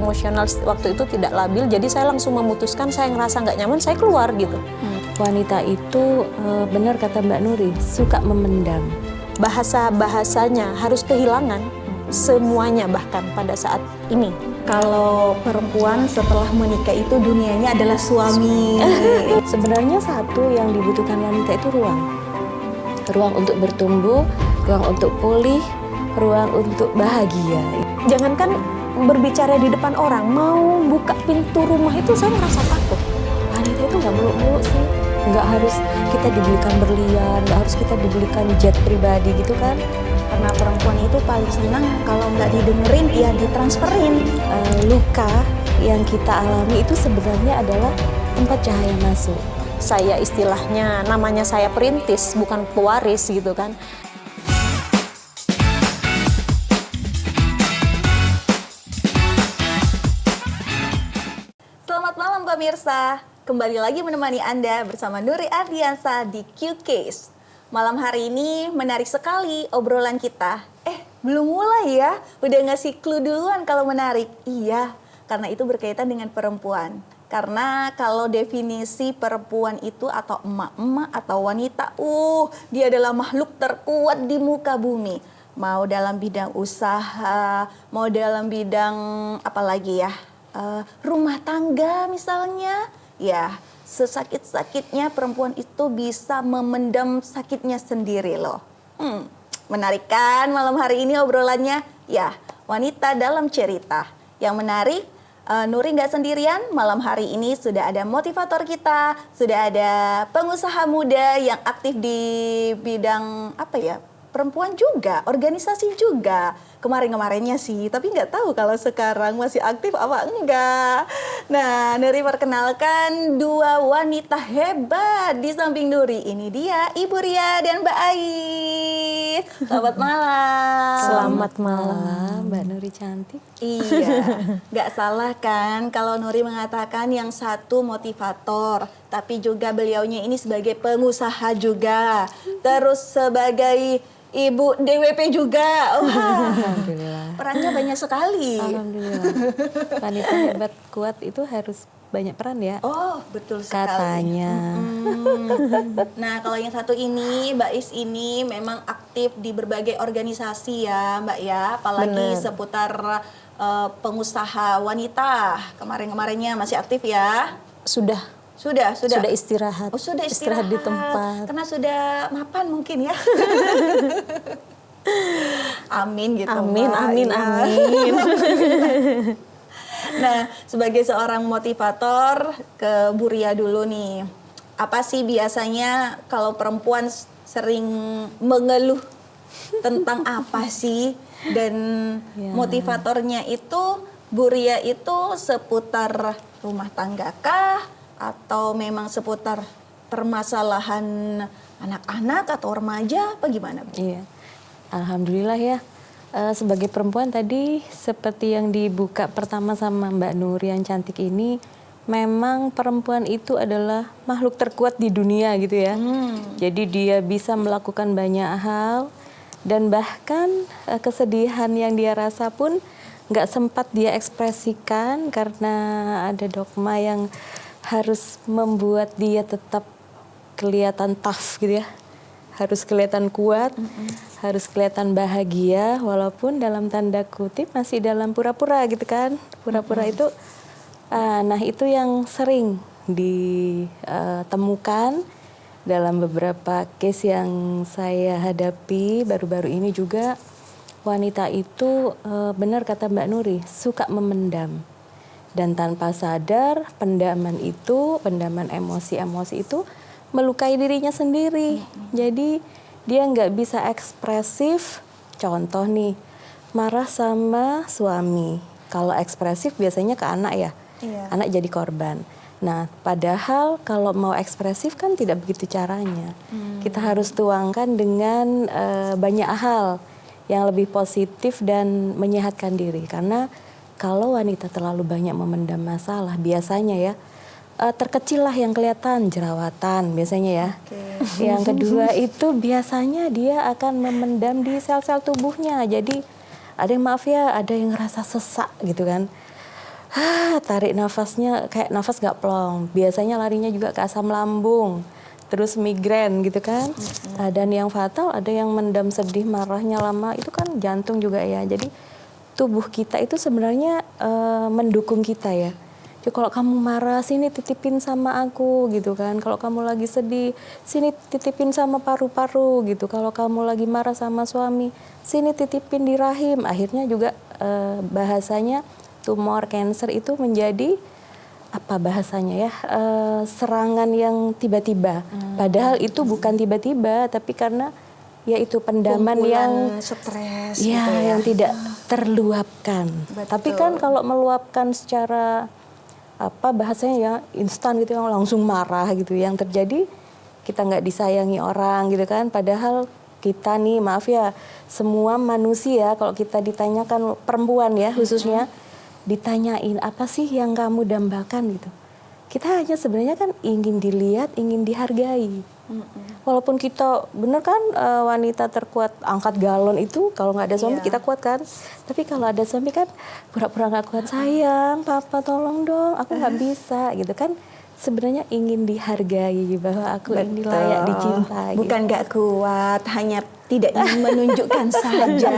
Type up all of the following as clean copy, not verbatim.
emosional waktu itu tidak labil, jadi saya langsung memutuskan, saya ngerasa nggak nyaman, saya keluar gitu. Wanita itu benar kata Mbak Nuri, suka memendam. Bahasanya harus kehilangan semuanya bahkan pada saat ini. Kalau perempuan setelah menikah itu dunianya adalah suami. Sebenarnya satu yang dibutuhkan wanita itu ruang. Ruang untuk bertumbuh, ruang untuk pulih, ruang untuk bahagia. Jangankan berbicara di depan orang, mau buka pintu rumah itu saya merasa takut. Wanita itu nggak muluk-muluk sih. Nggak harus kita dibelikan berlian, nggak harus kita dibelikan jet pribadi gitu kan. Karena perempuan itu paling senang kalau nggak didengerin, ya ditransferin. Luka yang kita alami itu sebenarnya adalah tempat cahaya masuk. Saya istilahnya, namanya saya perintis, bukan pewaris gitu kan. Selamat malam pemirsa, kembali lagi menemani Anda bersama Nuri Ardiansa di Q-Case. Malam hari ini menarik sekali obrolan kita. Belum mulai ya, udah ngasih clue duluan kalau menarik. Iya, karena itu berkaitan dengan perempuan. Karena kalau definisi perempuan itu atau emak-emak atau wanita, dia adalah makhluk terkuat di muka bumi. Mau dalam bidang usaha, mau dalam bidang apa lagi ya, rumah tangga misalnya, ya sesakit-sakitnya perempuan itu bisa memendam sakitnya sendiri loh. Menarik kan malam hari ini obrolannya? Ya, wanita dalam cerita. Yang menarik, Nuri nggak sendirian, malam hari ini sudah ada motivator kita, sudah ada pengusaha muda yang aktif di bidang apa ya, perempuan juga, organisasi juga. Kemarin-kemarinnya sih, tapi nggak tahu kalau sekarang masih aktif apa enggak. Nah, Nuri perkenalkan dua wanita hebat di samping Nuri. Ini dia Ibu Ria dan Mbak Ais. Selamat malam. Selamat malam, Mbak Nuri cantik. Iya, nggak salah kan kalau Nuri mengatakan yang satu motivator, tapi juga beliaunya ini sebagai pengusaha juga, terus sebagai Ibu DWP juga. Alhamdulillah. Perannya banyak sekali. Alhamdulillah. Wanita hebat kuat itu harus banyak peran ya. Oh, betul sekali. Katanya. Nah, kalau yang satu ini, Mbak Is ini memang aktif di berbagai organisasi ya, Mbak ya. Apalagi Bener. seputar pengusaha wanita. Kemarin-kemarinnya masih aktif ya? Sudah istirahat. Oh, sudah istirahat di tempat. Karena sudah mapan mungkin ya. Amin gitu. Amin, Mbak. amin, Ya. amin. Nah, sebagai seorang motivator ke Bu Ria dulu nih. Apa sih biasanya kalau perempuan sering mengeluh tentang apa sih? Dan motivatornya itu Bu Ria itu seputar rumah tangga kah? Atau memang seputar permasalahan anak-anak atau remaja? Apa gimana, Bu? Iya. Alhamdulillah ya. Sebagai perempuan tadi seperti yang dibuka pertama sama Mbak Nur yang cantik ini, memang perempuan itu adalah makhluk terkuat di dunia gitu ya. Jadi dia bisa melakukan banyak hal dan bahkan kesedihan yang dia rasa pun nggak sempat dia ekspresikan karena ada dogma yang harus membuat dia tetap kelihatan tough gitu ya. Harus kelihatan kuat, harus kelihatan bahagia, walaupun dalam tanda kutip masih dalam pura-pura gitu kan. Pura-pura itu, nah itu yang sering ditemukan dalam beberapa case yang saya hadapi baru-baru ini juga. Wanita itu benar kata Mbak Nuri, suka memendam. Dan tanpa sadar, pendaman emosi-emosi itu melukai dirinya sendiri. Jadi dia nggak bisa ekspresif. Contoh nih, marah sama suami. Kalau ekspresif biasanya ke anak ya, anak jadi korban. Nah, padahal kalau mau ekspresif kan tidak begitu caranya. Kita harus tuangkan dengan banyak hal yang lebih positif dan menyehatkan diri. Karena kalau wanita terlalu banyak memendam masalah, biasanya ya, terkecil lah yang kelihatan, jerawatan biasanya ya. Yang kedua itu biasanya dia akan memendam di sel-sel tubuhnya. Jadi ada yang ada yang ngerasa sesak gitu kan. tarik nafasnya kayak nafas nggak plong. Biasanya larinya juga ke asam lambung, terus migrain gitu kan. Dan yang fatal ada yang mendam sedih, marahnya lama, itu kan jantung juga ya. Jadi tubuh kita itu sebenarnya mendukung kita ya. Jadi kalau kamu marah, sini titipin sama aku gitu kan. Kalau kamu lagi sedih, sini titipin sama paru-paru gitu. Kalau kamu lagi marah sama suami, sini titipin di rahim. Akhirnya juga bahasanya tumor cancer itu menjadi apa bahasanya ya, serangan yang tiba-tiba. Padahal itu bukan tiba-tiba, tapi karena yaitu pendaman Kumpulan yang stres ya, gitu ya. yang tidak terluapkan. Betul. Tapi kan kalau meluapkan secara apa bahasanya ya instan gitu, yang langsung marah gitu, yang terjadi kita nggak disayangi orang gitu kan. Padahal kita nih, maaf ya, semua manusia kalau kita ditanyakan, perempuan ya khususnya, ditanyain apa sih yang kamu dambakan gitu, kita hanya sebenarnya kan ingin dilihat, ingin dihargai. Walaupun kita bener kan wanita terkuat angkat galon itu, kalau nggak ada suami Iya. kita kuat kan. Tapi kalau ada suami kan pura-pura nggak kuat, sayang papa tolong dong, aku nggak bisa gitu kan. Sebenarnya ingin dihargai, bahwa aku ini layak dicintai. Bukan nggak kuat, hanya tidak ingin menunjukkan saja,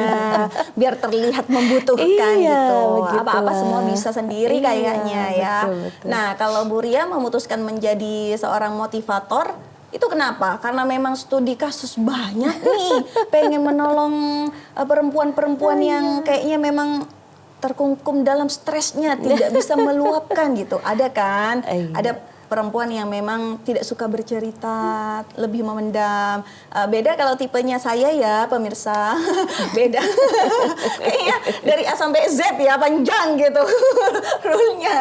biar terlihat membutuhkan Iya, gitu. begitulah. Apa-apa semua bisa sendiri Iya, kayaknya ya. betul. Nah, kalau Bu Ria memutuskan menjadi seorang motivator, itu kenapa? Karena memang studi kasus banyak nih, pengen menolong perempuan-perempuan yang kayaknya memang terkungkum dalam stresnya, tidak bisa meluapkan gitu. Ada kan? Iya. Ada perempuan yang memang tidak suka bercerita, lebih memendam. Beda kalau tipenya saya ya, pemirsa. Beda. Kayaknya dari A sampai Z ya, panjang gitu rule-nya.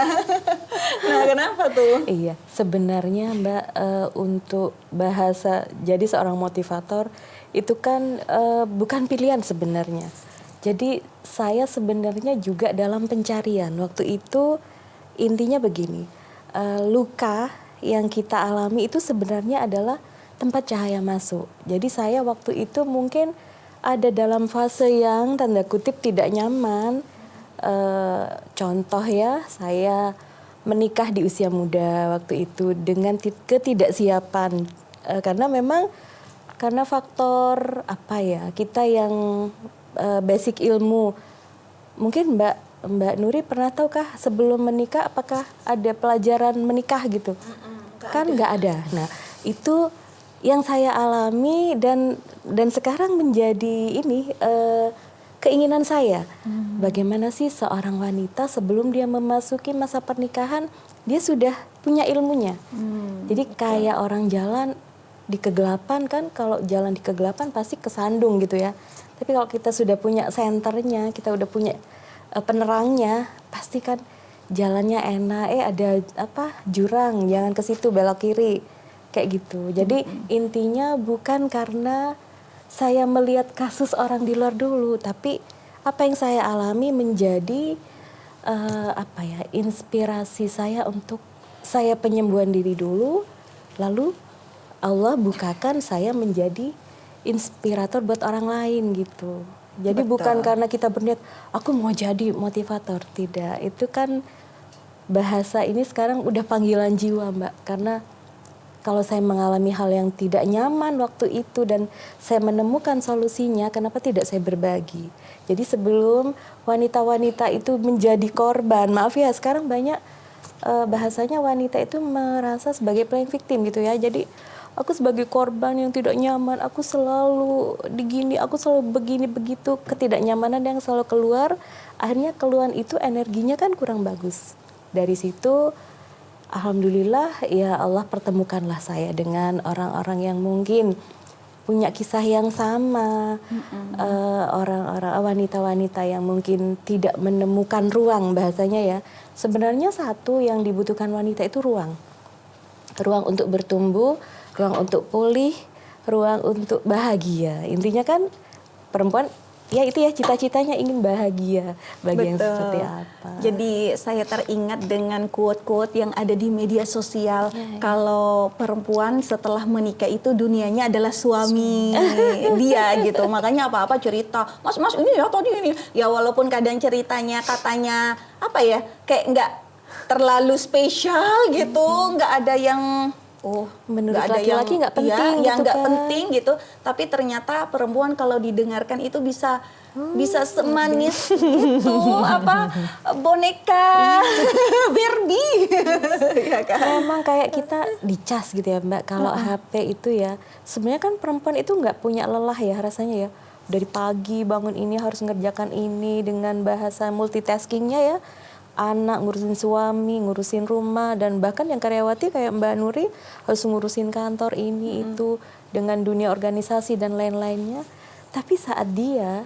Nah, kenapa tuh? Iya, sebenarnya Mbak, untuk bahasa jadi seorang motivator itu kan bukan pilihan sebenarnya. Jadi saya sebenarnya juga dalam pencarian. Waktu itu intinya begini, luka yang kita alami itu sebenarnya adalah tempat cahaya masuk. Jadi saya waktu itu mungkin ada dalam fase yang tanda kutip tidak nyaman. Contoh ya, saya menikah di usia muda waktu itu dengan ketidaksiapan. Karena memang karena faktor apa ya, kita yang basic ilmu. Mungkin Mbak Nuri pernah tahukah sebelum menikah apakah ada pelajaran menikah gitu? Kan nggak ada. Nah, itu yang saya alami dan sekarang menjadi ini keinginan saya. Bagaimana sih seorang wanita sebelum dia memasuki masa pernikahan, dia sudah punya ilmunya. Jadi kayak orang jalan di kegelapan kan, kalau jalan di kegelapan pasti kesandung gitu ya. Tapi kalau kita sudah punya senternya, kita udah punya penerangnya, pasti kan jalannya enak. Ada apa, jurang, jangan ke situ, belok kiri, kayak gitu. Jadi intinya bukan karena saya melihat kasus orang di luar dulu, tapi apa yang saya alami menjadi apa ya, inspirasi saya untuk saya penyembuhan diri dulu, lalu Allah bukakan saya menjadi inspirator buat orang lain gitu. Jadi Betul. bukan karena kita berniat aku mau jadi motivator, tidak. Itu kan bahasa ini sekarang udah panggilan jiwa, Mbak. Karena kalau saya mengalami hal yang tidak nyaman waktu itu dan saya menemukan solusinya, kenapa tidak saya berbagi? Jadi sebelum wanita-wanita itu menjadi korban, maaf ya, sekarang banyak bahasanya wanita itu merasa sebagai playing victim gitu ya. Jadi aku sebagai korban yang tidak nyaman, aku selalu digini, aku selalu begini begitu, ketidaknyamanan yang selalu keluar, akhirnya keluhan itu energinya kan kurang bagus. Dari situ alhamdulillah ya Allah pertemukanlah saya dengan orang-orang yang mungkin punya kisah yang sama, orang-orang wanita-wanita yang mungkin tidak menemukan ruang, bahasanya ya. Sebenarnya satu yang dibutuhkan wanita itu ruang untuk bertumbuh, ruang untuk pulih, ruang untuk bahagia. Intinya kan perempuan ya itu ya cita-citanya ingin bahagia bagi yang Betul. seperti apa. Jadi saya teringat dengan quote-quote yang ada di media sosial. Kalau perempuan setelah menikah itu dunianya adalah suami dia gitu. Makanya apa-apa cerita, mas ini ya tadi ini. Ya walaupun kadang ceritanya katanya apa ya, kayak nggak terlalu spesial gitu, nggak ada yang Menurut nggak ada laki-laki yang- nggak penting iya, yang gitu nggak kan. penting gitu. Tapi ternyata perempuan kalau didengarkan itu bisa semanis itu apa boneka Barbie ya kan. Memang kayak kita dicas gitu ya Mbak. Kalau HP itu ya, sebenarnya kan perempuan itu nggak punya lelah ya rasanya ya. Dari pagi bangun ini harus ngerjakan ini dengan bahasa multitaskingnya ya. Anak ngurusin suami, ngurusin rumah, dan bahkan yang karyawati kayak Mbak Nuri harus ngurusin kantor ini itu dengan dunia organisasi dan lain-lainnya. Tapi saat dia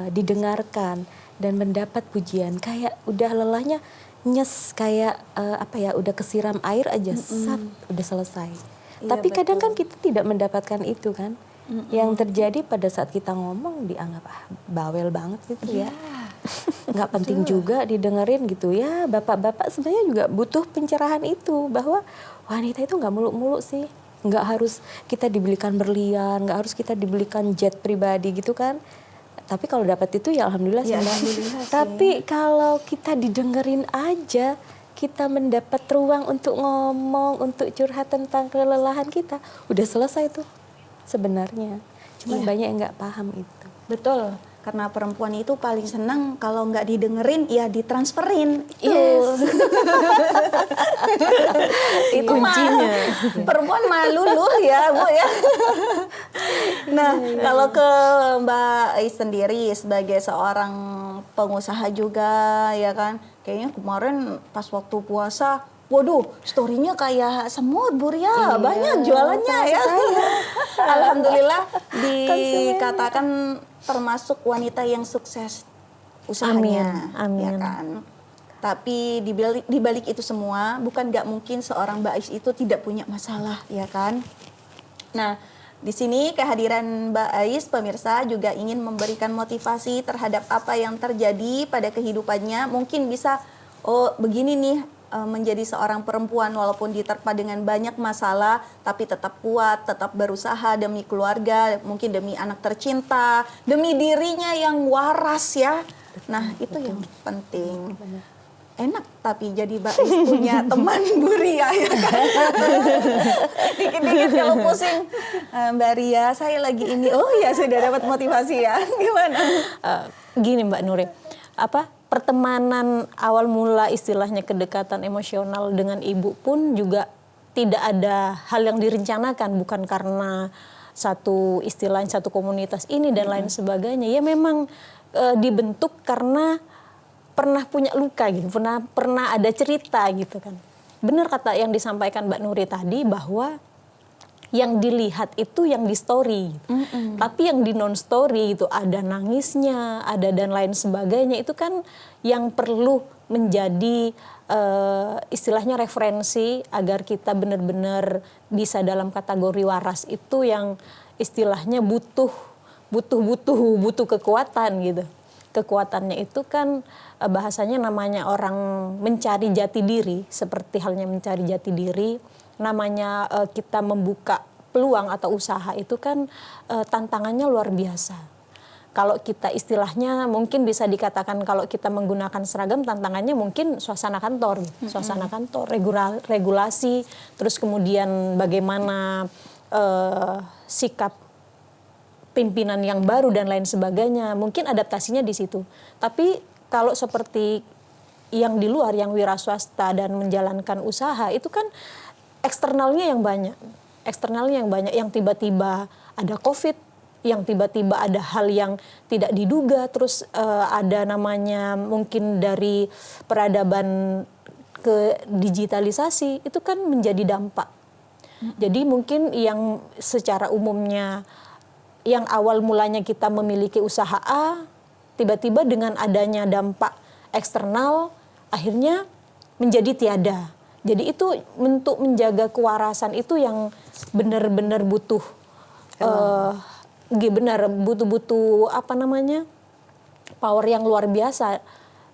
didengarkan dan mendapat pujian, kayak udah lelahnya nyes, kayak apa ya, udah kesiram air aja, sat, udah selesai. Iya, Tapi kadang betul. kan kita tidak mendapatkan itu kan. Yang terjadi pada saat kita ngomong dianggap bawel banget gitu ya. Nggak penting juga didengerin gitu ya. Bapak-bapak sebenarnya juga butuh pencerahan itu, bahwa wanita itu nggak muluk-muluk sih. Nggak harus kita dibelikan berlian, nggak harus kita dibelikan jet pribadi gitu kan. Tapi kalau dapat itu ya alhamdulillah sih Ya, Mbak. alhamdulillah sih. Tapi kalau kita didengerin aja, kita mendapat ruang untuk ngomong, untuk curhat tentang kelelahan kita, udah selesai tuh sebenarnya. Cuman banyak yang nggak paham itu. Betul, karena perempuan itu paling senang kalau nggak didengerin ya ditransferin. Yes. Itu kuncinya. Perempuan malu loh ya Bu ya. Nah kalau ke Mbak Ais sendiri sebagai seorang pengusaha juga ya kan, kayaknya kemarin pas waktu puasa, waduh, story-nya kayak semut Bu Ria, banyak jualannya ya. Alhamdulillah dikatakan termasuk wanita yang sukses usahanya, Amin, ya amin. kan. Tapi di balik itu semua, bukan nggak mungkin seorang Mbak Ais itu tidak punya masalah, ya kan. Nah, di sini kehadiran Mbak Ais, pemirsa, juga ingin memberikan motivasi terhadap apa yang terjadi pada kehidupannya. Mungkin bisa, oh begini nih, menjadi seorang perempuan walaupun diterpa dengan banyak masalah, tapi tetap kuat, tetap berusaha demi keluarga, mungkin demi anak tercinta, demi dirinya yang waras ya. Nah, itu yang penting. Enak tapi jadi Mbak Ais punya teman Bu Ria ya kan. Dikit-dikit kalau pusing, Mbak Ria saya lagi ini, oh ya sudah dapat motivasi ya. Gimana? Gini Mbak Nuri, pertemanan awal mula istilahnya kedekatan emosional dengan ibu pun juga tidak ada hal yang direncanakan, bukan karena satu istilahnya satu komunitas ini dan lain sebagainya. Ya memang dibentuk karena pernah punya luka gitu, pernah ada cerita gitu kan. Benar kata yang disampaikan Mbak Nuri tadi, bahwa yang dilihat itu yang di story, tapi yang di non story itu ada nangisnya, ada dan lain sebagainya, itu kan yang perlu menjadi istilahnya referensi agar kita benar-benar bisa dalam kategori waras, itu yang istilahnya butuh kekuatan gitu. Kekuatannya itu kan bahasanya namanya orang mencari jati diri, seperti halnya mencari jati diri, namanya kita membuka peluang atau usaha itu kan tantangannya luar biasa. Kalau kita istilahnya mungkin bisa dikatakan kalau kita menggunakan seragam, tantangannya mungkin suasana kantor, suasana kantor, regulasi, terus kemudian bagaimana sikap pimpinan yang baru dan lain sebagainya, mungkin adaptasinya di situ. Tapi kalau seperti yang di luar, yang wira swasta dan menjalankan usaha, itu kan eksternalnya yang banyak, yang tiba-tiba ada COVID, yang tiba-tiba ada hal yang tidak diduga, terus ada namanya mungkin dari peradaban ke digitalisasi, itu kan menjadi dampak. Jadi mungkin yang secara umumnya yang awal mulanya kita memiliki usaha A, tiba-tiba dengan adanya dampak eksternal, akhirnya menjadi tiada. Jadi itu untuk menjaga kewarasan itu yang benar-benar butuh, butuh apa namanya, power yang luar biasa.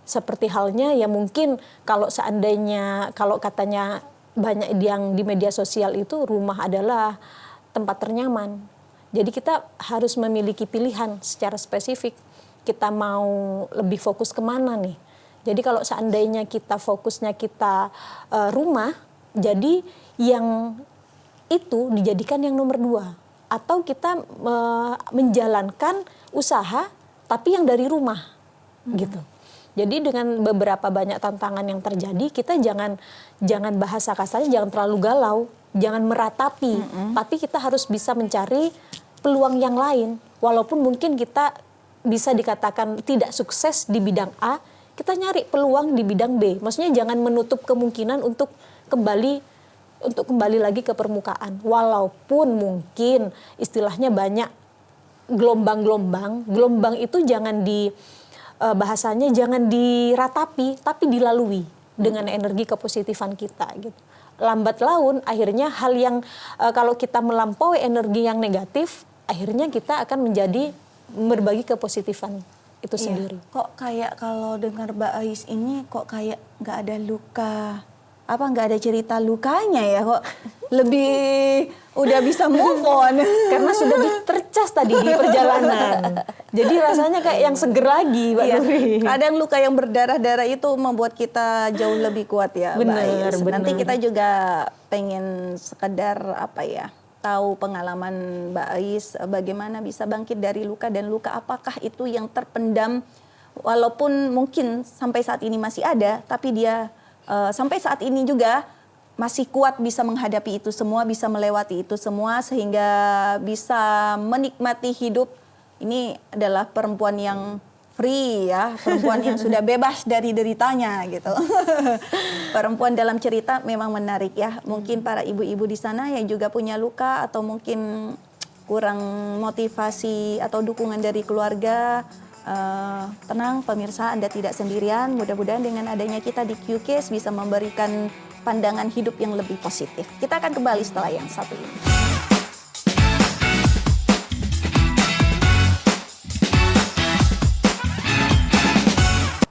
Seperti halnya ya mungkin kalau seandainya, kalau katanya banyak yang di media sosial itu rumah adalah tempat ternyaman. Jadi kita harus memiliki pilihan secara spesifik. Kita mau lebih fokus kemana nih. Jadi kalau seandainya kita fokusnya kita rumah, jadi yang itu dijadikan yang nomor 2. Atau kita menjalankan usaha tapi yang dari rumah gitu. Jadi dengan beberapa banyak tantangan yang terjadi, kita jangan bahasa kasarnya jangan terlalu galau, jangan meratapi, tapi kita harus bisa mencari peluang yang lain. Walaupun mungkin kita bisa dikatakan tidak sukses di bidang A, kita nyari peluang di bidang B. Maksudnya jangan menutup kemungkinan untuk kembali lagi ke permukaan. Walaupun mungkin istilahnya banyak gelombang itu jangan bahasanya jangan diratapi, tapi dilalui dengan energi kepositifan kita gitu. Lambat laun akhirnya hal yang kalau kita melampaui energi yang negatif, akhirnya kita akan menjadi berbagi kepositifan itu sendiri. Kok kayak kalau dengar Mbak Ais ini kok kayak nggak ada luka, nggak ada cerita lukanya ya, kok lebih udah bisa move on karena sudah ditercas tadi di perjalanan. Jadi rasanya kayak yang seger lagi, Mbak Nuri. Kadang luka yang berdarah-darah itu membuat kita jauh lebih kuat ya, Mbak Ais. Nanti kita juga pengen sekedar tahu pengalaman Mbak Ais bagaimana bisa bangkit dari luka, dan luka apakah itu yang terpendam walaupun mungkin sampai saat ini masih ada, tapi dia sampai saat ini juga masih kuat bisa menghadapi itu semua, bisa melewati itu semua sehingga bisa menikmati hidup. Ini adalah perempuan yang free ya, perempuan yang sudah bebas dari deritanya gitu. Perempuan dalam cerita memang menarik ya. Mungkin para ibu-ibu di sana yang juga punya luka atau mungkin kurang motivasi atau dukungan dari keluarga, tenang pemirsa, Anda tidak sendirian. Mudah-mudahan dengan adanya kita di Q-Case bisa memberikan pandangan hidup yang lebih positif. Kita akan kembali setelah yang satu ini.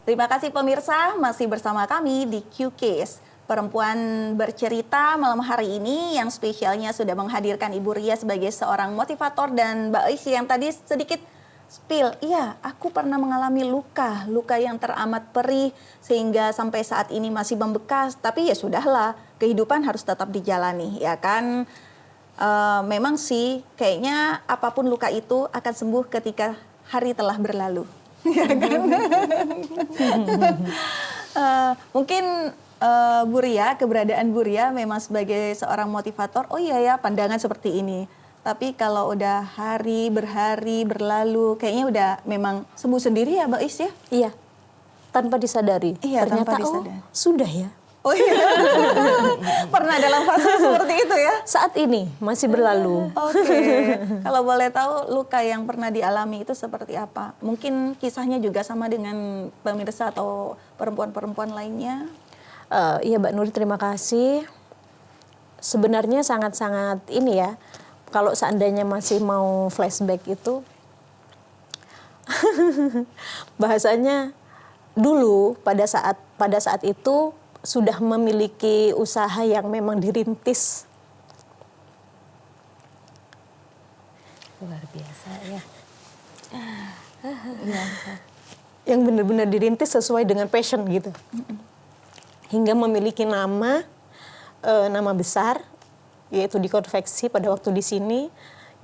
Terima kasih pemirsa, masih bersama kami di Q-Case. Perempuan bercerita malam hari ini yang spesialnya sudah menghadirkan Ibu Ria sebagai seorang motivator, dan Mbak Ais yang tadi sedikit spill, iya aku pernah mengalami luka yang teramat perih sehingga sampai saat ini masih membekas, tapi ya sudahlah, kehidupan harus tetap dijalani ya kan. Memang sih kayaknya apapun luka itu akan sembuh ketika hari telah berlalu. Ya kan? Mungkin Bu Ria, keberadaan Bu Ria memang sebagai seorang motivator, oh iya ya pandangan seperti ini. Tapi kalau udah hari berhari berlalu, kayaknya udah memang sembuh sendiri ya Mbak Is ya? Iya, tanpa disadari. Iya, ternyata tanpa disadari. Sudah ya. Oh iya, pernah dalam fase seperti itu ya? Saat ini masih berlalu. Oke, kalau boleh tahu luka yang pernah dialami itu seperti apa? Mungkin kisahnya juga sama dengan pemirsa atau perempuan-perempuan lainnya? Iya Mbak Nuri, terima kasih. Sebenarnya sangat-sangat ini ya, kalau seandainya masih mau flashback itu, bahasanya dulu pada saat itu sudah memiliki usaha yang memang dirintis. Luar biasa ya. Yang benar-benar dirintis sesuai dengan passion gitu. Hingga memiliki nama besar, yaitu dikonveksi pada waktu di sini,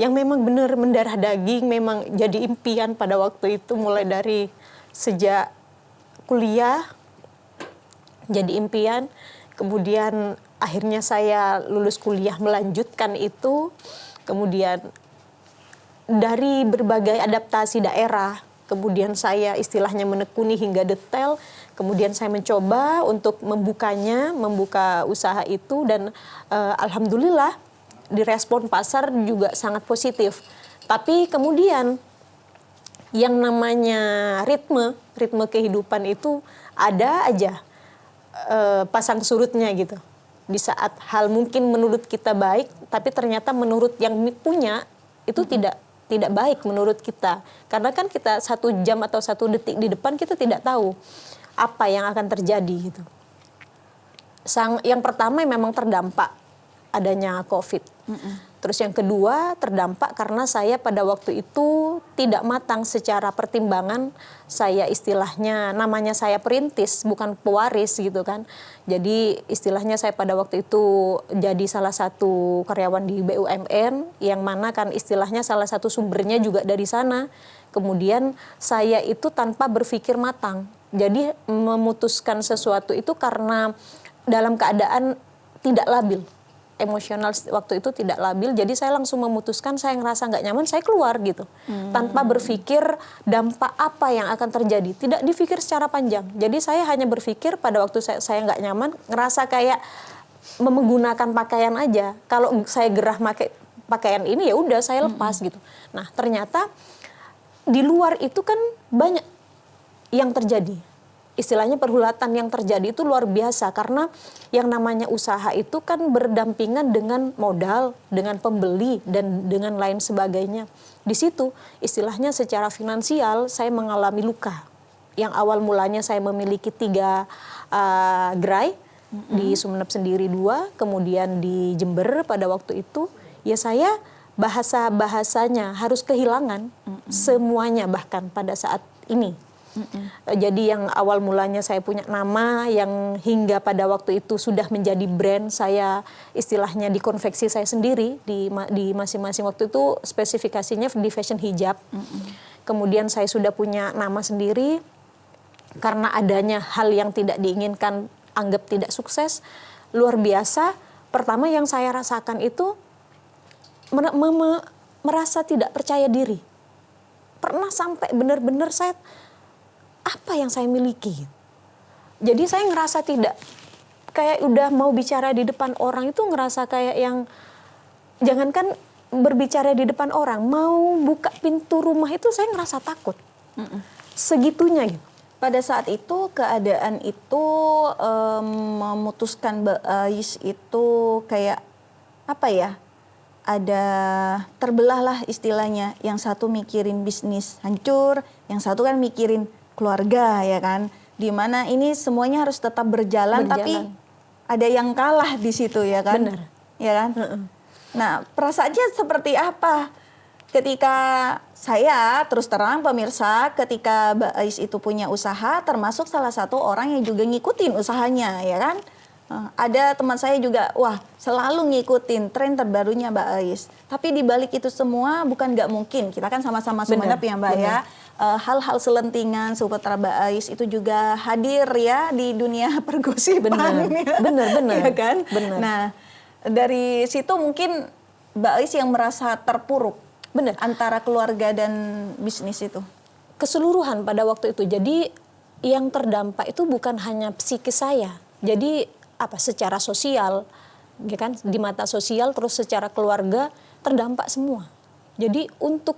yang memang benar mendarah daging, memang jadi impian pada waktu itu, mulai dari sejak kuliah jadi impian. Kemudian akhirnya saya lulus kuliah melanjutkan itu, kemudian dari berbagai adaptasi daerah, kemudian saya istilahnya menekuni hingga detail. Kemudian saya mencoba untuk membuka usaha itu, dan alhamdulillah direspon pasar juga sangat positif. Tapi kemudian yang namanya ritme kehidupan itu ada aja pasang surutnya gitu. Di saat hal mungkin menurut kita baik, tapi ternyata menurut yang punya itu tidak tidak baik menurut kita. Karena kan kita 1 jam atau 1 detik di depan kita tidak tahu apa yang akan terjadi gitu. Yang pertama memang terdampak adanya COVID. Terus yang kedua terdampak karena saya pada waktu itu tidak matang secara pertimbangan. Saya istilahnya namanya saya perintis bukan pewaris gitu kan. Jadi istilahnya saya pada waktu itu jadi salah satu karyawan di BUMN yang mana kan istilahnya salah satu sumbernya juga dari sana. Kemudian saya itu tanpa berpikir matang. Jadi memutuskan sesuatu itu karena dalam keadaan tidak labil. Emosional waktu itu tidak labil, jadi saya langsung memutuskan saya ngerasa nggak nyaman, saya keluar gitu. Tanpa berpikir dampak apa yang akan terjadi, tidak dipikir secara panjang. Jadi saya hanya berpikir pada waktu saya nggak nyaman, ngerasa kayak menggunakan pakaian aja. Kalau saya gerah pakai pakaian ini ya udah saya lepas gitu. Nah ternyata di luar itu kan banyak yang terjadi. Istilahnya pergulatan yang terjadi itu luar biasa karena yang namanya usaha itu kan berdampingan dengan modal, dengan pembeli dan dengan lain sebagainya. Di situ istilahnya secara finansial saya mengalami luka. Yang awal mulanya saya memiliki 3 gerai, di Sumeneb sendiri 2, kemudian di Jember pada waktu itu ya saya bahasanya harus kehilangan semuanya bahkan pada saat ini. Jadi yang awal mulanya saya punya nama yang hingga pada waktu itu sudah menjadi brand saya istilahnya di konveksi saya sendiri di masing-masing waktu itu spesifikasinya di fashion hijab. Kemudian saya sudah punya nama sendiri karena adanya hal yang tidak diinginkan anggap tidak sukses luar biasa. Pertama yang saya rasakan itu merasa tidak percaya diri. Pernah sampai benar-benar saya apa yang saya miliki. Jadi saya ngerasa tidak kayak udah mau bicara di depan orang itu ngerasa kayak yang jangankan berbicara di depan orang, mau buka pintu rumah itu saya ngerasa takut. Segitunya gitu. Pada saat itu keadaan itu memutuskan Mbak Ais itu kayak apa ya? Ada terbelah lah istilahnya. Yang satu mikirin bisnis hancur, yang satu kan mikirin keluarga ya kan, dimana ini semuanya harus tetap berjalan. Tapi ada yang kalah di situ ya kan. Benar. Ya kan. Nah perasaannya seperti apa ketika saya terus terang pemirsa, ketika Mbak Ais itu punya usaha, termasuk salah satu orang yang juga ngikutin usahanya ya kan. Ada teman saya juga, wah selalu ngikutin tren terbarunya Mbak Ais. Tapi di balik itu semua bukan nggak mungkin, kita kan sama-sama Sumeneb ya Mbak ya. Hal-hal selentingan seputar Mbak Ais itu juga hadir ya di dunia pergosipan. Benar. Ya kan? Benar. Nah dari situ mungkin Mbak Ais yang merasa terpuruk. Benar. Antara keluarga dan bisnis itu. Keseluruhan pada waktu itu. Jadi yang terdampak itu bukan hanya psikis saya. Jadi secara sosial, ya kan, di mata sosial terus secara keluarga terdampak semua. Jadi untuk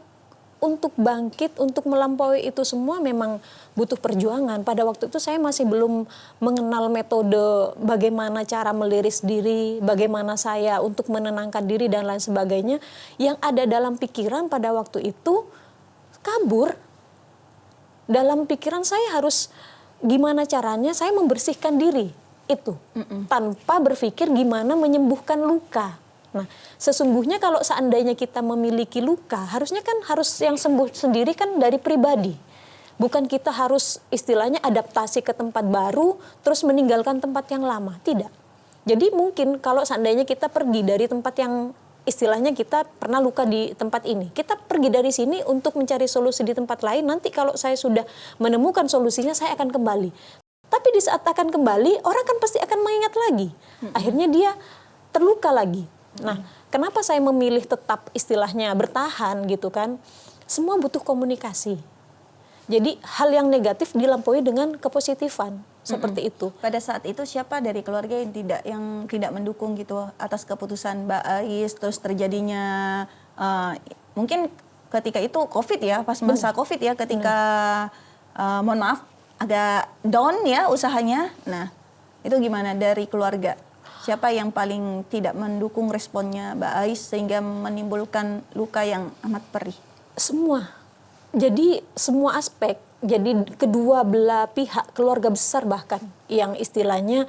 bangkit, untuk melampaui itu semua memang butuh perjuangan. Pada waktu itu saya masih belum mengenal metode bagaimana cara meliris diri, bagaimana saya untuk menenangkan diri dan lain sebagainya. Yang ada dalam pikiran pada waktu itu kabur. Dalam pikiran saya harus gimana caranya saya membersihkan diri itu. Tanpa berpikir gimana menyembuhkan luka. Nah, sesungguhnya kalau seandainya kita memiliki luka, harusnya kan harus yang sembuh sendiri kan dari pribadi. Bukan kita harus istilahnya adaptasi ke tempat baru, terus meninggalkan tempat yang lama. Tidak. Jadi mungkin kalau seandainya kita pergi dari tempat yang istilahnya kita pernah luka di tempat ini, kita pergi dari sini untuk mencari solusi di tempat lain, nanti kalau saya sudah menemukan solusinya, saya akan kembali. Tapi di saat akan kembali, orang kan pasti akan mengingat lagi. Akhirnya dia terluka lagi. Nah, kenapa saya memilih tetap istilahnya bertahan gitu kan? Semua butuh komunikasi. Jadi hal yang negatif dilampaui dengan kepositifan seperti itu. Pada saat itu siapa dari keluarga yang tidak mendukung gitu atas keputusan Mbak Ais, terus terjadinya mungkin ketika itu COVID ya, pas masa COVID ya, ketika mohon maaf agak down ya usahanya. Nah, itu gimana dari keluarga? Siapa yang paling tidak mendukung responnya Mbak Ais sehingga menimbulkan luka yang amat perih? Semua. Jadi semua aspek. Jadi kedua belah pihak, keluarga besar bahkan, yang istilahnya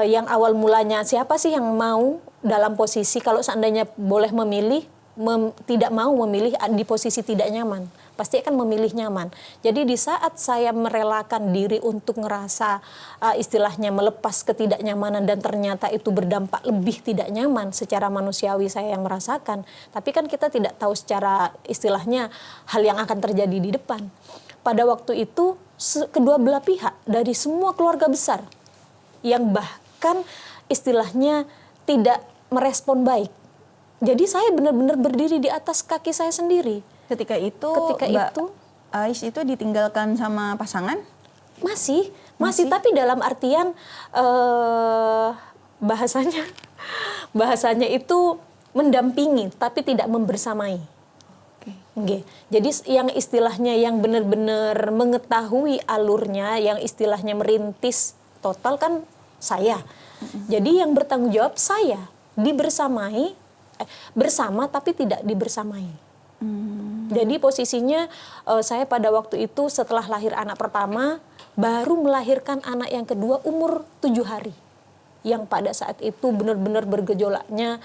yang awal mulanya siapa sih yang mau dalam posisi kalau seandainya boleh memilih, tidak mau memilih di posisi tidak nyaman, pasti akan memilih nyaman. Jadi di saat saya merelakan diri untuk ngerasa istilahnya melepas ketidaknyamanan dan ternyata itu berdampak lebih tidak nyaman secara manusiawi saya yang merasakan. Tapi kan kita tidak tahu secara istilahnya hal yang akan terjadi di depan. Pada waktu itu kedua belah pihak dari semua keluarga besar yang bahkan istilahnya tidak merespon baik. Jadi saya benar-benar berdiri di atas kaki saya sendiri. Ketika itu Mbak Ais itu ditinggalkan sama pasangan? Masih, tapi dalam artian bahasanya itu mendampingi tapi tidak membersamai. Okay. Jadi yang istilahnya yang benar-benar mengetahui alurnya, yang istilahnya merintis total kan saya. Jadi yang bertanggung jawab saya, bersama tapi tidak dibersamai. Jadi posisinya saya pada waktu itu setelah lahir anak pertama baru melahirkan anak yang kedua umur 7 hari. Yang pada saat itu benar-benar bergejolaknya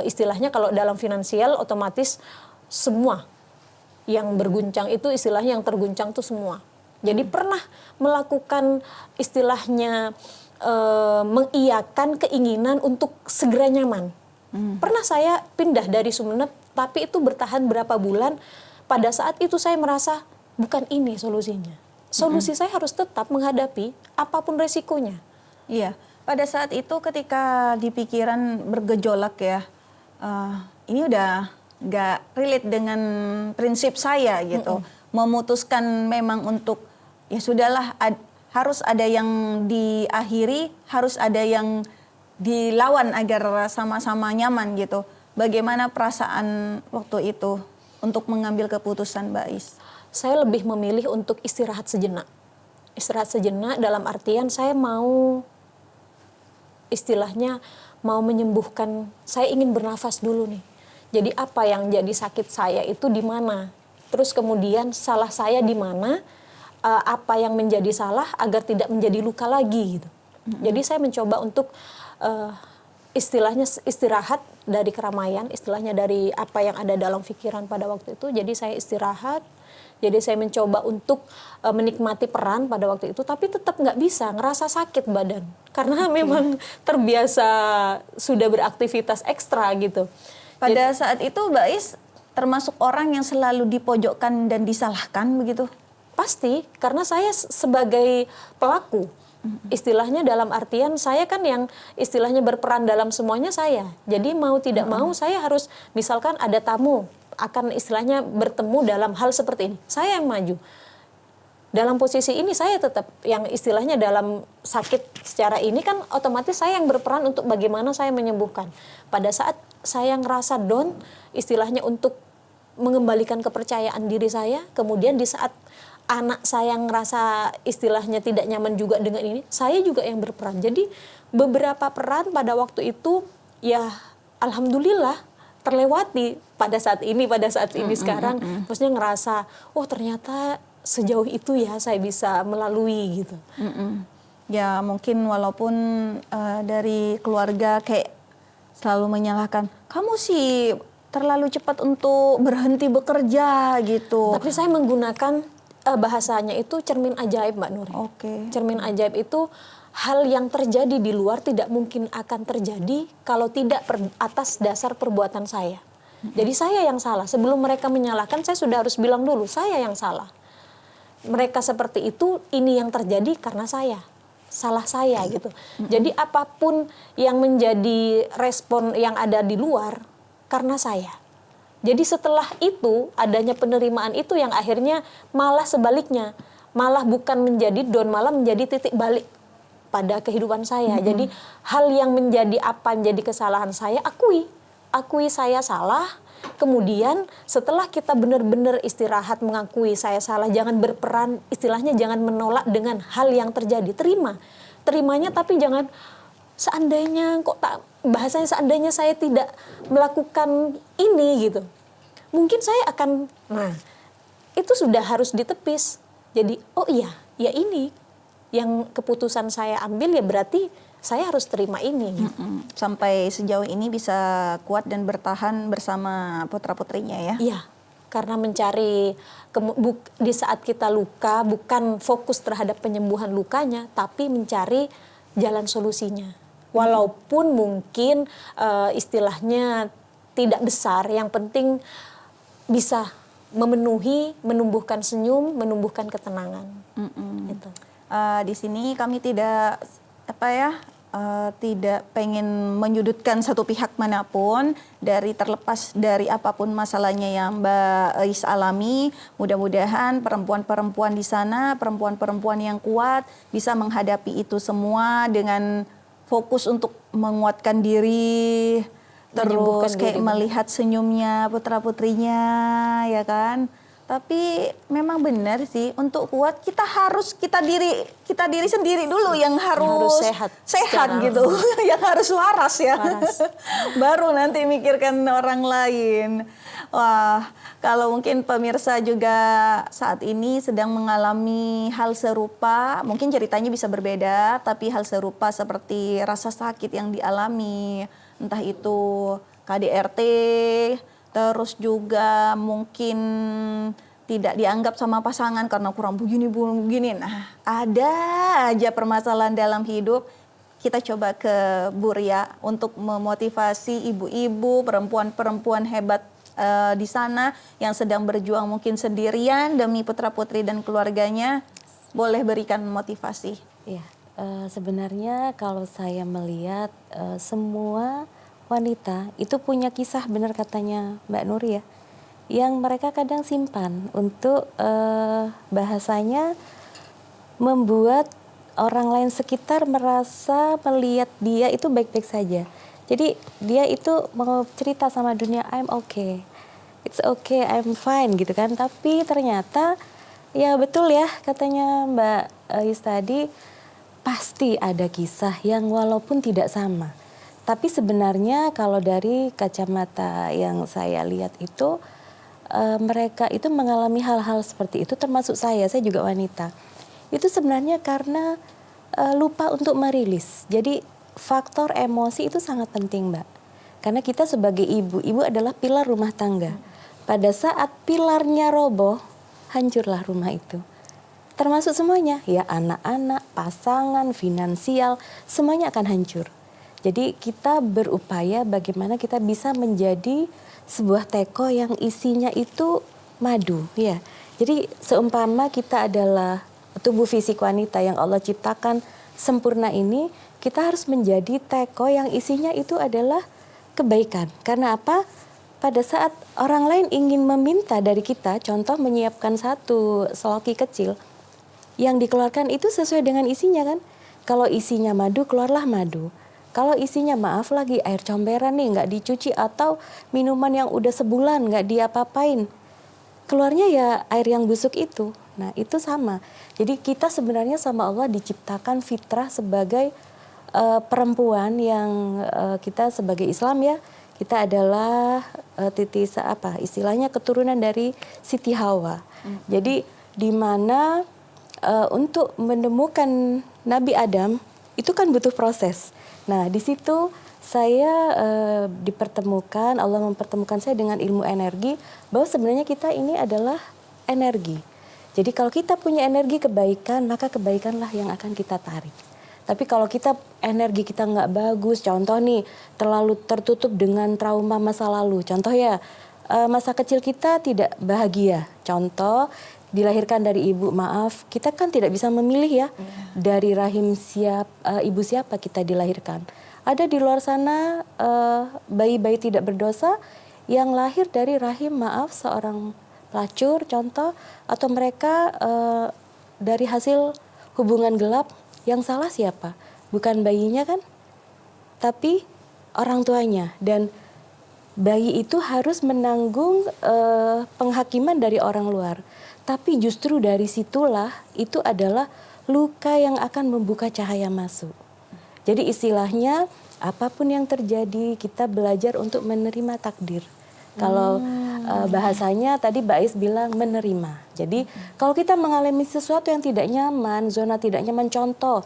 istilahnya kalau dalam finansial otomatis semua yang berguncang itu istilahnya yang terguncang itu semua. Jadi pernah melakukan istilahnya mengiyakan keinginan untuk segera nyaman. Pernah saya pindah dari Sumeneb, tapi itu bertahan berapa bulan. Pada saat itu saya merasa bukan ini solusinya. Solusi saya harus tetap menghadapi apapun resikonya. Iya, pada saat itu ketika di pikiran bergejolak ya, ini udah nggak relate dengan prinsip saya gitu. Memutuskan memang untuk ya sudahlah, harus ada yang diakhiri, harus ada yang dilawan agar sama-sama nyaman gitu. Bagaimana perasaan waktu itu untuk mengambil keputusan, Mbak Ais? Saya lebih memilih untuk istirahat sejenak. Istirahat sejenak dalam artian saya mau istilahnya mau menyembuhkan, saya ingin bernafas dulu nih. Jadi apa yang jadi sakit saya itu di mana? Terus kemudian salah saya di mana? Apa yang menjadi salah agar tidak menjadi luka lagi gitu. Jadi saya mencoba untuk istilahnya istirahat dari keramaian, istilahnya dari apa yang ada dalam pikiran pada waktu itu. Jadi saya istirahat, jadi saya mencoba untuk menikmati peran pada waktu itu, tapi tetap nggak bisa, ngerasa sakit badan. Karena memang terbiasa sudah beraktivitas ekstra gitu. Pada saat itu Mbak Ais termasuk orang yang selalu dipojokkan dan disalahkan begitu? Pasti, karena saya sebagai pelaku. Istilahnya dalam artian saya kan yang istilahnya berperan dalam semuanya saya. Jadi mau tidak mau saya harus, misalkan ada tamu akan istilahnya bertemu dalam hal seperti ini, saya yang maju. Dalam posisi ini saya tetap yang istilahnya dalam sakit secara ini kan otomatis saya yang berperan untuk bagaimana saya menyembuhkan. Pada saat saya ngerasa down, istilahnya untuk mengembalikan kepercayaan diri saya, kemudian di saat anak saya ngerasa istilahnya tidak nyaman juga dengan ini, saya juga yang berperan. Jadi beberapa peran pada waktu itu ya alhamdulillah terlewati pada saat ini sekarang. Maksudnya ngerasa, oh ternyata sejauh itu ya saya bisa melalui gitu. Ya mungkin walaupun dari keluarga kayak selalu menyalahkan, kamu sih terlalu cepat untuk berhenti bekerja gitu. Tapi saya menggunakan bahasanya itu cermin ajaib, Mbak Nuri. Cermin ajaib itu hal yang terjadi di luar tidak mungkin akan terjadi kalau tidak atas dasar perbuatan saya. Jadi saya yang salah. Sebelum mereka menyalahkan, saya sudah harus bilang dulu, saya yang salah. Mereka seperti itu, ini yang terjadi karena saya. Salah saya gitu. Jadi apapun yang menjadi respon yang ada di luar, karena saya. Jadi setelah itu, adanya penerimaan itu yang akhirnya malah sebaliknya. Malah bukan menjadi down, malah menjadi titik balik pada kehidupan saya. Jadi hal yang menjadi apa, menjadi kesalahan saya, akui saya salah. Kemudian setelah kita benar-benar istirahat mengakui saya salah, jangan berperan, istilahnya jangan menolak dengan hal yang terjadi. Terimanya tapi jangan bahasanya seandainya saya tidak melakukan ini gitu. mungkin saya akan, nah itu sudah harus ditepis. Jadi oh iya, ya ini yang keputusan saya ambil, ya berarti saya harus terima ini. Sampai sejauh ini bisa kuat dan bertahan bersama putra-putrinya ya? Iya, karena mencari di saat kita luka bukan fokus terhadap penyembuhan lukanya, tapi mencari jalan solusinya. Walaupun mungkin istilahnya tidak besar, yang penting bisa memenuhi, menumbuhkan senyum, menumbuhkan ketenangan. Gitu. Di sini kami tidak tidak pengen menyudutkan satu pihak manapun, terlepas dari apapun masalahnya yang Mbak Is alami. Mudah-mudahan perempuan-perempuan di sana, perempuan-perempuan yang kuat bisa menghadapi itu semua dengan fokus untuk menguatkan diri, terus kayak melihat senyumnya putra-putrinya, ya kan. Tapi memang benar sih, untuk kuat kita diri sendiri dulu yang harus sehat gitu, yang harus waras ya. Baru nanti mikirkan orang lain. Wah, kalau mungkin pemirsa juga saat ini sedang mengalami hal serupa, mungkin ceritanya bisa berbeda, tapi hal serupa seperti rasa sakit yang dialami, entah itu KDRT, terus juga mungkin tidak dianggap sama pasangan karena kurang begini. Nah, ada aja permasalahan dalam hidup. Kita coba ke Bu Ria untuk memotivasi ibu-ibu, perempuan-perempuan hebat di sana yang sedang berjuang mungkin sendirian demi putra-putri dan keluarganya. Boleh berikan motivasi. Ya, sebenarnya kalau saya melihat semua wanita itu punya kisah, benar katanya Mbak Nuri ya, yang mereka kadang simpan untuk bahasanya membuat orang lain sekitar merasa melihat dia itu baik-baik saja. Jadi dia itu mau cerita sama dunia, I'm okay, it's okay, I'm fine gitu kan. Tapi ternyata ya betul ya katanya Mbak Yus tadi, pasti ada kisah yang walaupun tidak sama. Tapi sebenarnya kalau dari kacamata yang saya lihat itu, mereka itu mengalami hal-hal seperti itu, termasuk saya juga wanita. Itu sebenarnya karena lupa untuk merilis. Jadi faktor emosi itu sangat penting, Mbak. Karena kita sebagai ibu adalah pilar rumah tangga. Pada saat pilarnya roboh, hancurlah rumah itu. Termasuk semuanya, ya anak-anak, pasangan, finansial, semuanya akan hancur. Jadi kita berupaya bagaimana kita bisa menjadi sebuah teko yang isinya itu madu, ya. Jadi seumpama kita adalah tubuh fisik wanita yang Allah ciptakan sempurna ini, kita harus menjadi teko yang isinya itu adalah kebaikan. Karena apa? Pada saat orang lain ingin meminta dari kita, contoh menyiapkan satu seloki kecil, yang dikeluarkan itu sesuai dengan isinya kan. Kalau isinya madu, keluarlah madu. Kalau isinya maaf lagi air comberan nih nggak dicuci atau minuman yang udah sebulan nggak diapa-apain, keluarnya ya air yang busuk itu. Nah itu sama. Jadi kita sebenarnya sama Allah diciptakan fitrah sebagai perempuan yang kita sebagai Islam ya, kita adalah istilahnya keturunan dari Siti Hawa. Jadi di mana untuk menemukan Nabi Adam itu kan butuh proses. Nah, di situ saya dipertemukan, Allah mempertemukan saya dengan ilmu energi, bahwa sebenarnya kita ini adalah energi. Jadi kalau kita punya energi kebaikan, maka kebaikanlah yang akan kita tarik. Tapi kalau energi kita nggak bagus, contoh nih, terlalu tertutup dengan trauma masa lalu. Contoh ya, masa kecil kita tidak bahagia. Contoh, dilahirkan dari ibu, maaf, kita kan tidak bisa memilih ya, dari rahim ibu siapa kita dilahirkan. Ada di luar sana bayi-bayi tidak berdosa yang lahir dari rahim, maaf, seorang pelacur, contoh, atau mereka dari hasil hubungan gelap. Yang salah siapa? Bukan bayinya kan, tapi orang tuanya. Dan bayi itu harus menanggung penghakiman dari orang luar. Tapi justru dari situlah itu adalah luka yang akan membuka cahaya masuk. Jadi istilahnya apapun yang terjadi kita belajar untuk menerima takdir. Kalau Bahasanya tadi Mbak Ais bilang menerima. Jadi kalau kita mengalami sesuatu yang tidak nyaman, zona tidak nyaman, contoh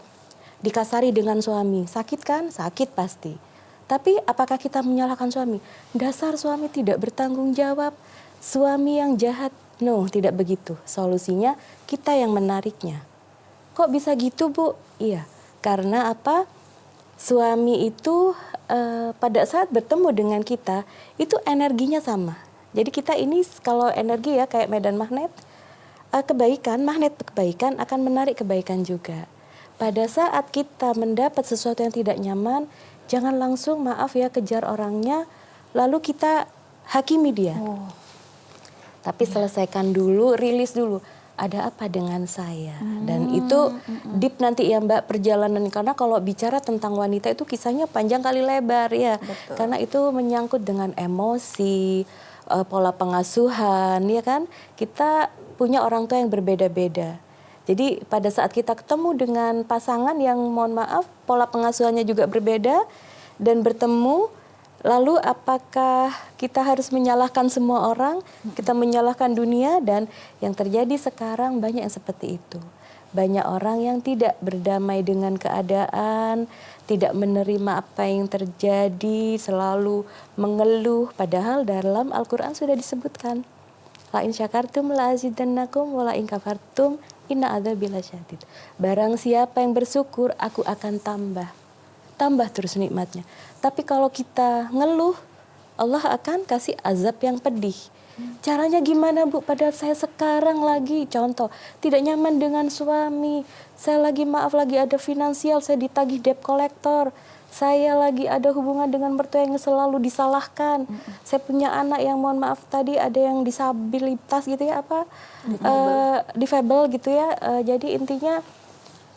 dikasari dengan suami, sakit kan? Sakit pasti. Tapi apakah kita menyalahkan suami? Dasar suami tidak bertanggung jawab, suami yang jahat. No, tidak begitu. Solusinya kita yang menariknya. Kok bisa gitu, Bu? Iya, karena apa? Suami itu pada saat bertemu dengan kita, itu energinya sama. Jadi kita ini kalau energi ya kayak medan magnet, kebaikan, magnet kebaikan akan menarik kebaikan juga. Pada saat kita mendapat sesuatu yang tidak nyaman, jangan langsung maaf ya kejar orangnya, lalu kita hakimi dia. Tapi selesaikan dulu, rilis dulu. Ada apa dengan saya? Dan itu deep nanti ya Mbak perjalanan. Karena kalau bicara tentang wanita itu kisahnya panjang kali lebar ya. Betul. Karena itu menyangkut dengan emosi, pola pengasuhan ya kan. Kita punya orang tua yang berbeda-beda. Jadi pada saat kita ketemu dengan pasangan yang mohon maaf pola pengasuhannya juga berbeda dan bertemu, lalu apakah kita harus menyalahkan semua orang, kita menyalahkan dunia, dan yang terjadi sekarang banyak yang seperti itu. Banyak orang yang tidak berdamai dengan keadaan, tidak menerima apa yang terjadi, selalu mengeluh, padahal dalam Al-Quran sudah disebutkan. La in syakartum la azidannakum wa la in kafartum inna adzabi lasyadid. Barang siapa yang bersyukur, aku akan tambah. Tambah terus nikmatnya. Tapi kalau kita ngeluh, Allah akan kasih azab yang pedih. Caranya gimana Bu? Padahal saya sekarang lagi, contoh, tidak nyaman dengan suami. Saya lagi maaf, lagi ada finansial, saya ditagih debt collector. Saya lagi ada hubungan dengan mertua yang selalu disalahkan. Saya punya anak yang mohon maaf tadi ada yang disabilitas gitu ya, difabel gitu ya. Jadi intinya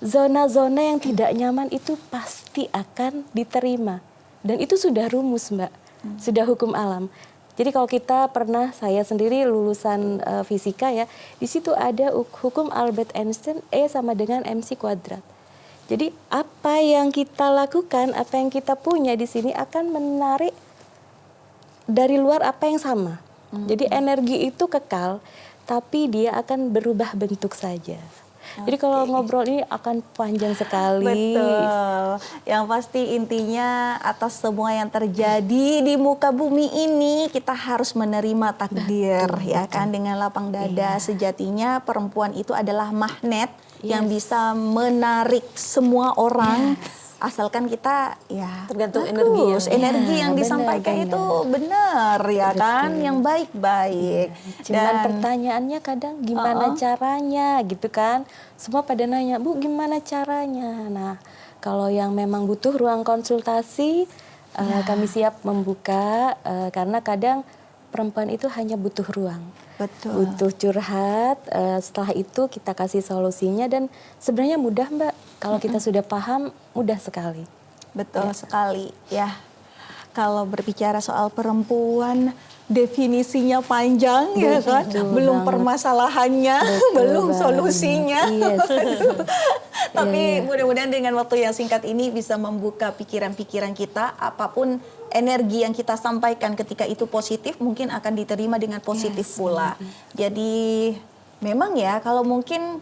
zona-zona yang tidak nyaman itu pasti akan diterima. Dan itu sudah rumus Mbak, sudah hukum alam. Jadi kalau kita pernah, saya sendiri lulusan fisika ya, di situ ada hukum Albert Einstein, E sama dengan MC kuadrat. Jadi apa yang kita lakukan, apa yang kita punya di sini akan menarik dari luar apa yang sama. Jadi energi itu kekal, tapi dia akan berubah bentuk saja. Jadi kalau ngobrol ini akan panjang sekali. Betul. Yang pasti intinya atas semua yang terjadi di muka bumi ini kita harus menerima takdir, ya kan, dengan lapang dada. Sejatinya perempuan itu adalah magnet yang bisa menarik semua orang. Asalkan kita ya Tergantung bagus. Energi yang benar, disampaikan benar. itu benar ya kan, yang baik-baik. Cuman pertanyaannya kadang gimana caranya gitu kan. Semua pada nanya, Bu gimana caranya? Nah kalau yang memang butuh ruang konsultasi, kami siap membuka. Karena kadang perempuan itu hanya butuh ruang. Betul. Butuh curhat, setelah itu kita kasih solusinya. Dan sebenarnya mudah Mbak, kalau kita sudah paham mudah sekali. Betul sekali ya. Kalau berbicara soal perempuan, definisinya panjang ya kan, belum permasalahannya, belum solusinya. Yes. Tapi mudah-mudahan dengan waktu yang singkat ini bisa membuka pikiran-pikiran kita, apapun energi yang kita sampaikan ketika itu positif mungkin akan diterima dengan positif pula. Jadi memang ya kalau mungkin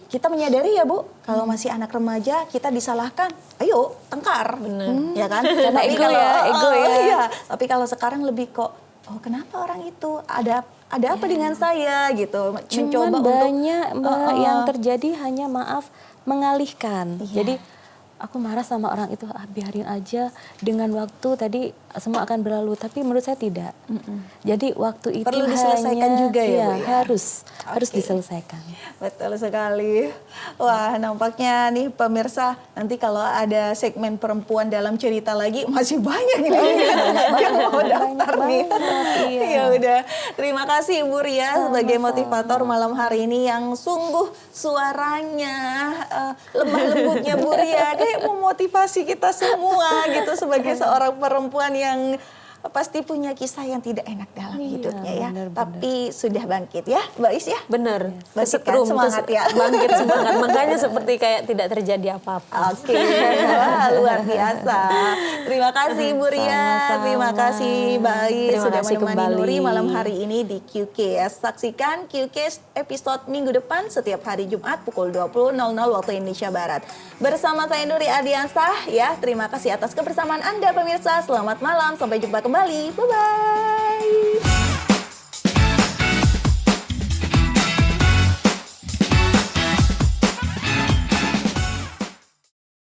kita menyadari ya Bu, kalau masih anak remaja kita disalahkan, ayo tengkar, ya kan? Karena Tapi ego kalau, ya, ego ya. iya. Tapi kalau sekarang lebih kok, oh kenapa orang itu ada apa dengan saya gitu? Cuman banyak Mbak yang terjadi hanya maaf mengalihkan. Jadi aku marah sama orang itu, biarin aja, dengan waktu tadi semua akan berlalu. Tapi menurut saya tidak. Jadi waktu itu perlu diselesaikan hanya, juga ya, Bu, ya? harus diselesaikan. Betul sekali. Wah, nampaknya nih pemirsa, nanti kalau ada segmen perempuan dalam cerita lagi masih banyak nih yang mau daftar nih. Iya. Ya udah, terima kasih Ibu Ria sebagai motivator malam hari ini yang sungguh suaranya lemah lembutnya Bu Ria deh memotivasi kita semua gitu sebagai seorang perempuan yang pasti punya kisah yang tidak enak dalam Iya, hidupnya ya. benar-benar. Tapi sudah bangkit ya, Mbak Is ya. Bener, Bangkit kan, kesetrum, semangat ya. bangkit semangat. Makanya seperti kayak tidak terjadi apa-apa. Oke, wah, luar biasa. Terima kasih Bu Ria, Sama-sama. terima kasih Mbak Is Terima sudah kasih menemani kembali. Nuri malam hari ini di QCast. Saksikan QCast episode minggu depan setiap hari Jumat pukul 20.00 waktu Indonesia Barat. Bersama saya Nuri Ardiansah ya. Terima kasih atas kebersamaan Anda pemirsa. Selamat malam, sampai jumpa kembali. Bye bye.